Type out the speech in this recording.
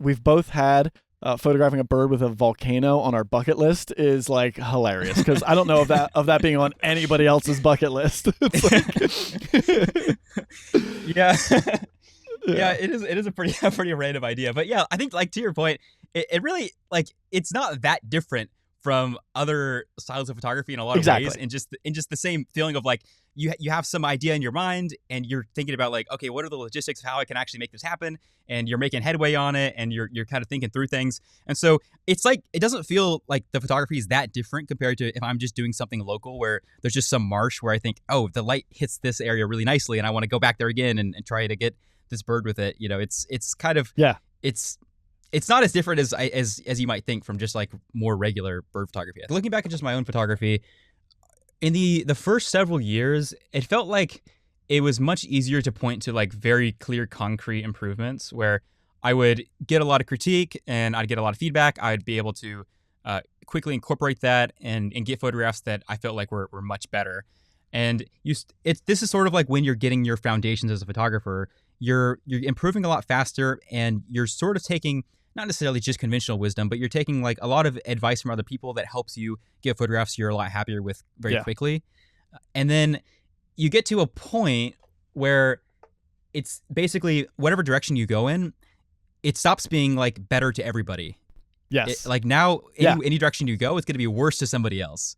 we've both had photographing a bird with a volcano on our bucket list is like hilarious because I don't know of that being on anybody else's bucket list. It's like, Yeah. Yeah, it is a pretty random idea. But yeah, I think like to your point, it really like it's not that different from other styles of photography in a lot of exactly. ways, and just the same feeling of like you have some idea in your mind and you're thinking about like, okay, what are the logistics of how I can actually make this happen, and you're making headway on it, and you're kind of thinking through things. And so it's like it doesn't feel like the photography is that different compared to if I'm just doing something local where there's just some marsh where I think, oh, the light hits this area really nicely and I want to go back there again and try to get this bird with it. You know, it's kind of it's not as different as you might think from just like more regular bird photography. Looking back at just my own photography, in the first several years, it felt like it was much easier to point to like very clear, concrete improvements where I would get a lot of critique and I'd get a lot of feedback. I'd be able to quickly incorporate that and get photographs that I felt like were much better. And this is sort of like when you're getting your foundations as a photographer, you're improving a lot faster, and you're sort of taking not necessarily just conventional wisdom, but you're taking like a lot of advice from other people that helps you get photographs you're a lot happier with very quickly. And then you get to a point where it's basically whatever direction you go in, it stops being like better to everybody. Yes. Like now, any direction you go, it's going to be worse to somebody else.